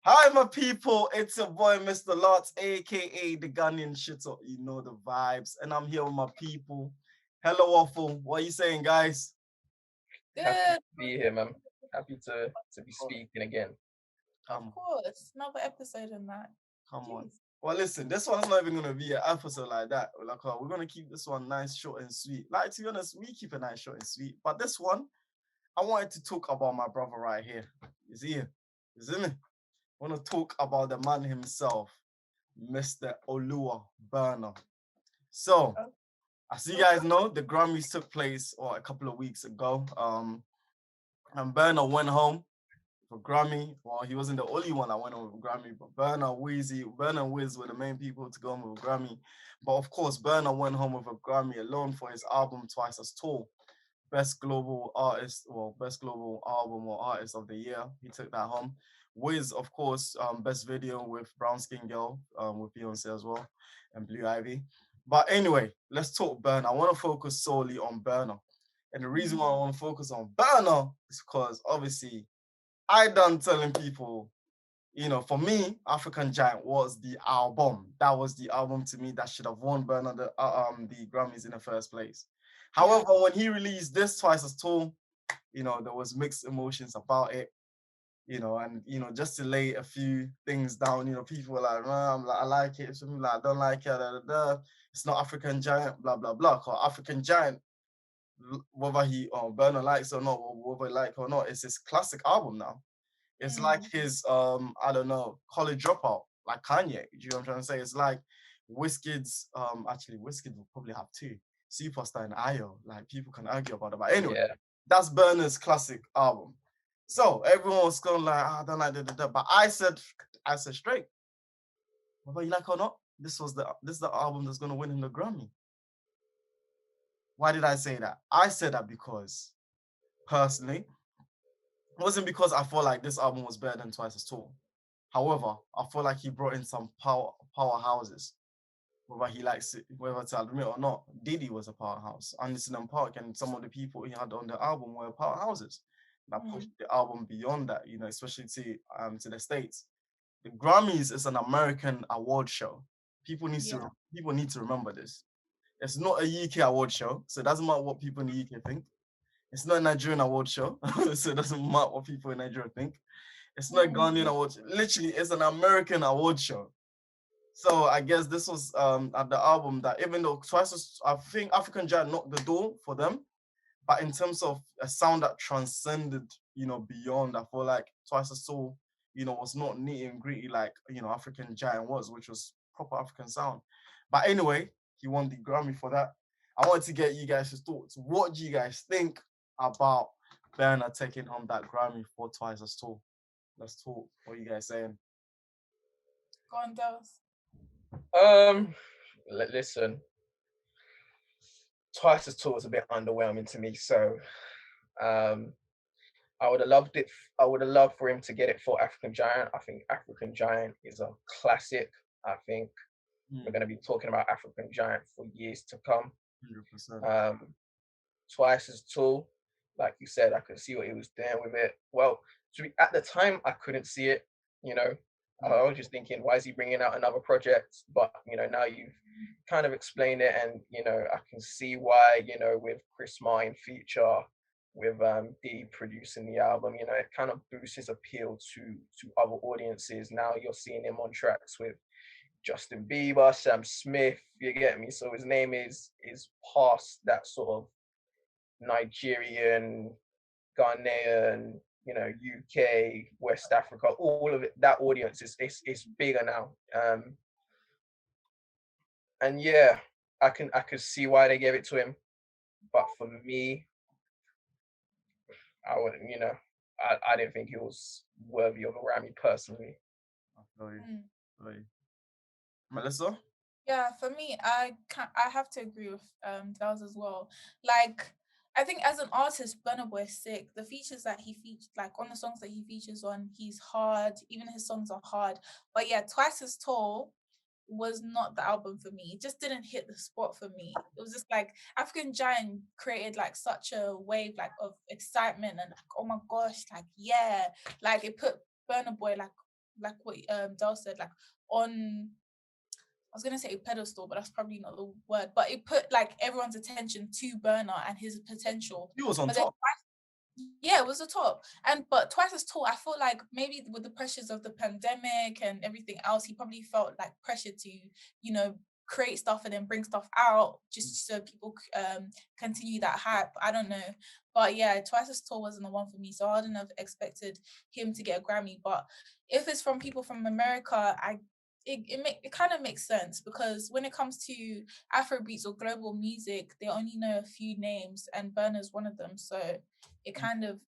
Hi, my people. It's your boy, Mr. Lots, aka the Ghanaian Shitter. You know the vibes. And I'm here with my people. Hello, Waffle. What are you saying, guys? Happy to Good. be here, man. Happy to be speaking again. Of Come on, course. Another episode on that. come on. Jeez. Well, listen, this one's not even going to be an episode like that. We're going to keep this one nice, short, and sweet. Like, to be honest, we keep it nice, short, and sweet. But this one, I wanted to talk about my brother right here. You see him? You see me? I want to talk about the man himself, Mr. Olua Burna. So, Oh, as you guys okay. know, the Grammys took place a couple of weeks ago. And Burna went home for Grammy. Well, he wasn't the only one that went home with a Grammy, but Burna and Wiz were the main people to go home with a Grammy. But of course, Burna went home with a Grammy alone for his album Twice as Tall. Best global artist, best global album or artist of the year. He took that home. Wiz, of course, best video with Brown Skin Girl, with Beyonce as well, and Blue Ivy. But anyway, let's talk Burna. I want to focus solely on Burna. And the reason why I want to focus on Burna is because obviously I done telling people, for me, African Giant was the album. That was the album to me that should have won Burna the Grammys in the first place. Yeah. However, when he released this Twice as Tall, there was mixed emotions about it. And just to lay a few things down, people were like, I like it. Some people like, I don't like it. Da, da, da. It's not African Giant, blah blah blah. Cause African Giant, whether he or Burner likes or not, or whether he like or not, it's his classic album now. It's like his I don't know, college dropout, like Kanye. Do you know what I'm trying to say? It's like Wizkid's actually Wizkid will probably have two. Superstar and Ayo. Like people can argue about it. But anyway, Yeah. that's Burner's classic album. So everyone was going like, I don't like that. But I said straight, whether you like or not, this is the album that's gonna win him the Grammy. Why did I say that? I said that because personally, it wasn't because I felt like this album was better than Twice as Tall. However, I feel like he brought in some powerhouses. Whether he likes it, whether to admit or not, Diddy was a powerhouse. Anderson and Park and some of the people he had on the album were powerhouses. That pushed the album beyond that, especially to the States. The Grammys is an American award show. Yeah. People need to remember this. It's not a UK award show, so it doesn't matter what people in the UK think. It's not a Nigerian award show, so it doesn't matter what people in Nigeria think. It's not a Ghanaian award show. Literally, it's an American award show. So I guess this was at the album that even though I think African Giant knocked the door for them, but in terms of a sound that transcended, beyond, I feel like Twice as Tall, was not neat and gritty like African Giant was, which was proper African sound. But anyway, he won the Grammy for that. I wanted to get you guys' thoughts. What do you guys think about Burna taking home that Grammy for Twice as Tall? Let's talk. What are you guys saying? Go on, Dels. Listen, Twice as Tall is a bit underwhelming to me. So, um, I would have loved it. I would have loved for him to get it for African Giant. I think African Giant is a classic. I think we're going to be talking about African Giant for years to come. 100%. Twice as Tall, like you said, I could see what he was doing with it. Well, at the time, I couldn't see it. I was just thinking, why is he bringing out another project? But now you've kind of explained it, and I can see why. With Chris Martin feature, with D producing the album, it kind of boosts his appeal to other audiences. Now you're seeing him on tracks with Justin Bieber, Sam Smith. You get me? So his name is past that sort of Nigerian, Ghanaian, UK, West Africa, all of it. That audience is bigger now. And yeah, I could see why they gave it to him, but for me, I wouldn't. I didn't think he was worthy of a Grammy personally. I feel you. Feel you. Melissa? Yeah, for me, I have to agree with Dels as well. Like, I think as an artist, Burna Boy is sick. The features that he features, like on the songs that he features on, he's hard. Even his songs are hard. But yeah, Twice as Tall was not the album for me. It just didn't hit the spot for me. It was just like African Giant created like such a wave like of excitement and like, oh my gosh, like yeah, like it put Burna Boy like like what Del said, like on, I was gonna say a pedestal, but that's probably not the word. But it put like everyone's attention to Burner and his potential. He was on But then top. yeah, it was the top. But Twice as Tall, I feel like maybe with the pressures of the pandemic and everything else, he probably felt like pressure to, create stuff and then bring stuff out just so people continue that hype. I don't know. But yeah, Twice as Tall wasn't the one for me. So I wouldn't have expected him to get a Grammy. But if it's from people from America, it kind of makes sense, because when it comes to Afrobeats or global music, they only know a few names, and Burna's one of them. So it kind of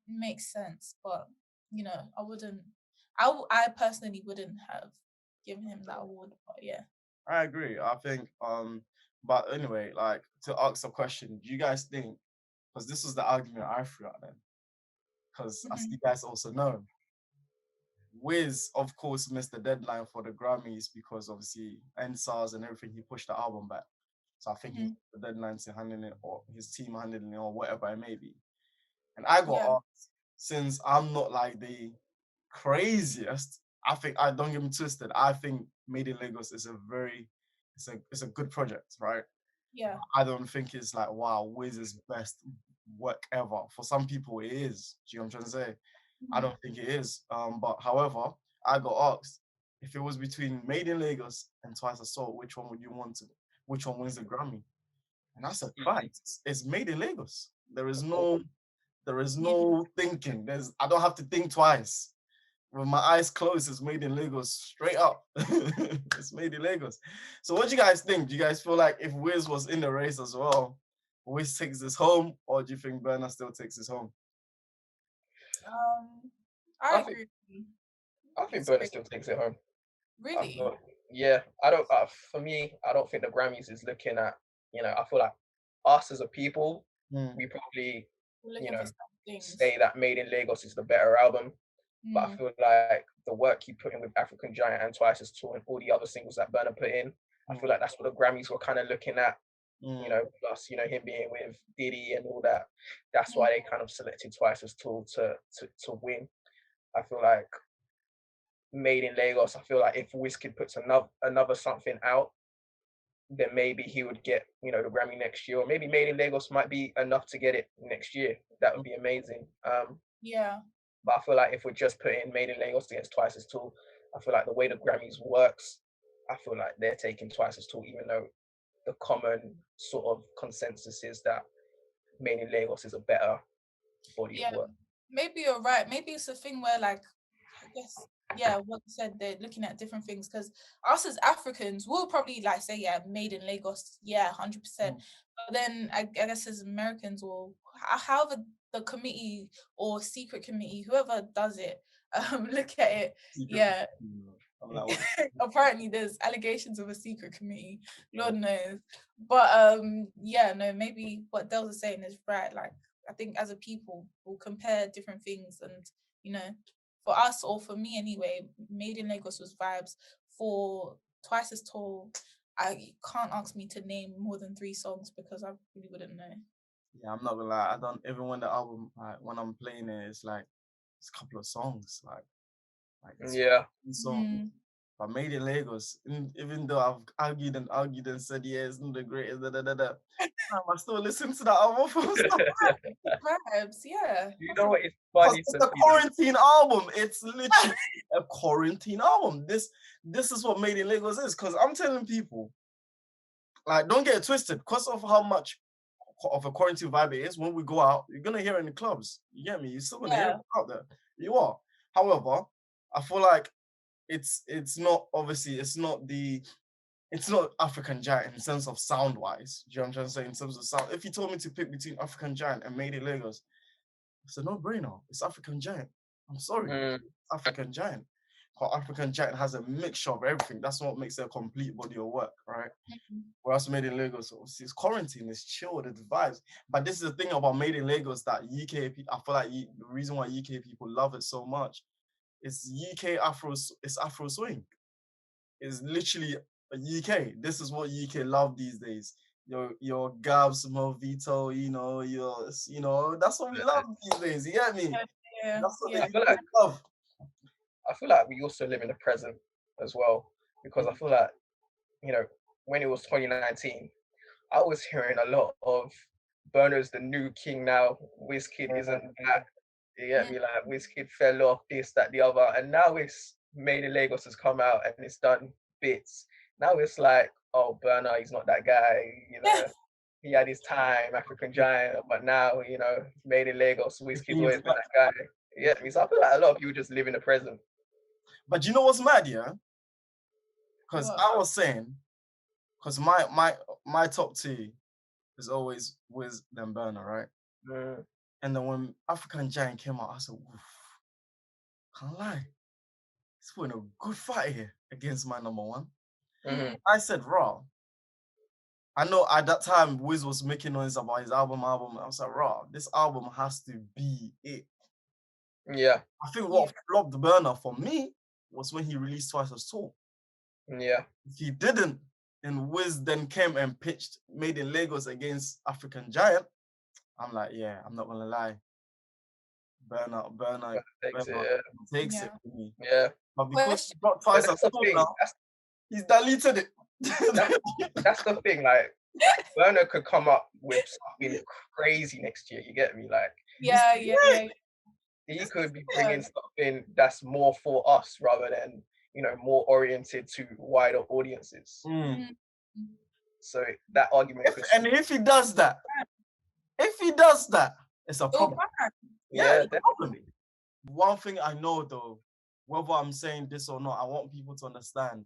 makes sense. But I wouldn't. I personally wouldn't have given him that award. But yeah. I agree. I think, but anyway, like to ask a question, do you guys think, because this was the argument I threw out then, because as you guys also know, Wiz, of course, missed the deadline for the Grammys because obviously NSARS and everything, he pushed the album back. So I think he the deadline to handling it, or his team handling it, or whatever it may be. And I got asked, since I'm not like the craziest, I think, I don't get me twisted, I think Made in Lagos is it's a good project, right? Yeah. I don't think it's like, wow, Wiz's best work ever. For some people it is. Do you know what I'm trying to say? I don't think it is. But however, I got asked, if it was between Made in Lagos and Twice as Soul, which one would you want to? Which one wins the Grammy? And I said, facts. It's Made in Lagos. There is no thinking. I don't have to think twice. With my eyes closed, it's Made in Lagos, straight up. It's Made in Lagos. So what do you guys think? Do you guys feel like if Wiz was in the race as well, Wiz takes this home, or do you think Burna still takes this home? I agree. I think Burna still takes it home. Really? Yeah, I don't. For me, I don't think the Grammys is looking at. I feel like us as a people, we probably, say that Made in Lagos is the better album. But I feel like the work he put in with African Giant and Twice as Tall and all the other singles that Burna put in, I feel like that's what the Grammys were kind of looking at. Plus, him being with Diddy and all that. That's why they kind of selected Twice as Tall to win. I feel like Made in Lagos, I feel like if Wizkid puts another something out, then maybe he would get, the Grammy next year. Or maybe Made in Lagos might be enough to get it next year. That would be amazing. Yeah. But I feel like if we're just putting Made in Lagos against Twice as Tall, I feel like the way the Grammys works, I feel like they're taking Twice as Tall, even though the common sort of consensus is that Made in Lagos is a better body of work. Maybe you're right. Maybe it's a thing where, like, I guess, what you said, they're looking at different things, because us as Africans, we'll probably like say, Made in Lagos, 100%. But then I guess as Americans, or however the committee or secret committee, whoever does it, look at it. Apparently there's allegations of a secret committee, Lord knows. But maybe what Dels is saying is right. Like, I think as a people, we'll compare different things, and for us, or for me anyway, Made in Lagos was vibes. For Twice as Tall, I can't ask me to name more than 3 songs, because I really wouldn't know. Yeah, I'm not gonna lie. I don't even when the album, like when I'm playing it, it's like it's a couple of songs, like it's song. But Made in Lagos, even though I've argued and said it's not the greatest, I still listen to that album for Vibes, yeah. You know what? It's funny. It's a quarantine album. It's literally a quarantine album. This is what Made in Lagos is. Because I'm telling people, like, don't get it twisted. Because of how much of a quarantine vibe it is, when we go out, you're gonna hear it in the clubs. You get me? You're still gonna hear it out there. You are. However, I feel like it's not African Giant in the sense of sound wise. Do you know what I'm trying to say? In terms of sound, if you told me to pick between African Giant and Made in Lagos, it's a no-brainer. It's African Giant. I'm sorry, African Giant. But African Giant has a mixture of everything. That's what makes it a complete body of work, right? Whereas Made in Lagos, it's quarantine, it's chilled, it's vibes. But this is the thing about Made in Lagos that UK people, I feel like the reason why UK people love it so much is UK Afro, it's Afro swing. It's literally a UK. This is what UK love these days. Your Gabs, Movito, that's what we love these days. You get me? Yeah. That's what they love. I feel like we also live in the present as well, because I feel like, you know, when it was 2019, I was hearing a lot of Burna's the new king now. Wizkid isn't that. You get me? Like Wizkid fell off, this, that, the other, and now it's Made in Lagos has come out and it's done bits. Now it's like, oh, Burna, he's not that guy. You know, he had his time, African Giant, but now, you know, Made in Lagos, Wizkid's always been that guy. You get me? So I feel like a lot of people just live in the present. But you know what's mad, yeah? Because What? I was saying, because my top two is always Wiz then Burna, right? Mm. And then when African Giant came out, I said, oof, can't lie. He's putting a good fight here against my number one. Mhm. I said, raw. I know at that time Wiz was making noise about his album. I was like, raw, this album has to be it. Yeah. I think what flopped Burna for me was when he released Twice as Tall. Yeah. If he didn't, and Wiz then came and pitched Made in Lagos against African Giant, I'm like, yeah, I'm not gonna lie. Burna Takes takes Yeah. it for me. Yeah. But because Question. he got Twice as That's the Tall thing. now, he's deleted it. That's the thing. Like, Burna could come up with something crazy next year. You get me? Like, Yeah. he could be bringing something that's more for us rather than, you know, more oriented to wider audiences. Mm. So that argument could. If he does that, it's a problem. Yeah, it's a problem. One thing I know though, whether I'm saying this or not, I want people to understand.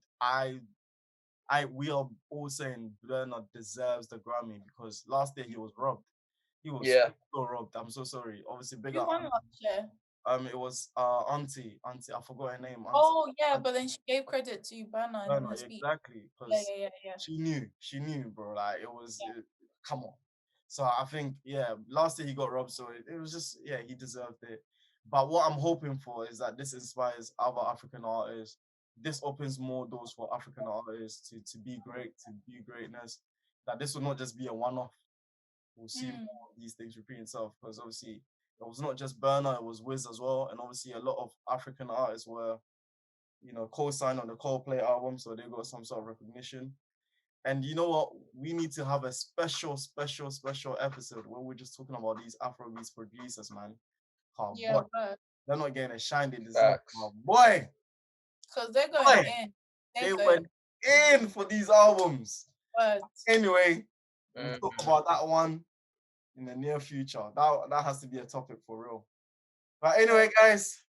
We are all saying Burna deserves the Grammy because last year he was robbed. He was so robbed. I'm so sorry. Obviously, big Who up. won last year? It was Auntie. I forgot her name. Auntie. Oh yeah, but then she gave credit to Burna in the speech. Exactly, because Yeah. she knew, bro. Like it was, come on. So I think, last year he got robbed, so it was just, he deserved it. But what I'm hoping for is that this inspires other African artists. This opens more doors for African artists to be great, to do greatness. That this will not just be a one-off. We'll see more of these things repeat itself, because obviously it was not just Burna, it was Wiz as well, and obviously a lot of African artists were, co-signed on the Coldplay album, so they got some sort of recognition. And you know what? We need to have a special episode where we're just talking about these Afrobeats producers, man. Oh, boy. They're not getting a shine they deserve. Oh, boy. Because they're going in. They went in for these albums. But anyway, we'll talk about that one in the near future. That has to be a topic for real. But anyway, guys,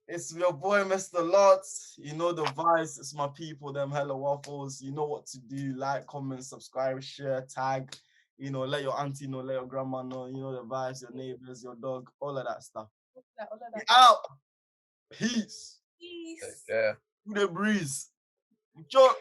it's your boy, Mr. Lots. You know the vibes. It's my people, them Hella Waffles. You know what to do. Like, comment, subscribe, share, tag. Let your auntie know, let your grandma know. You know the vibes, your neighbors, your dog, all of that stuff. We out. Peace. Yeah. Do the breeze. Joke.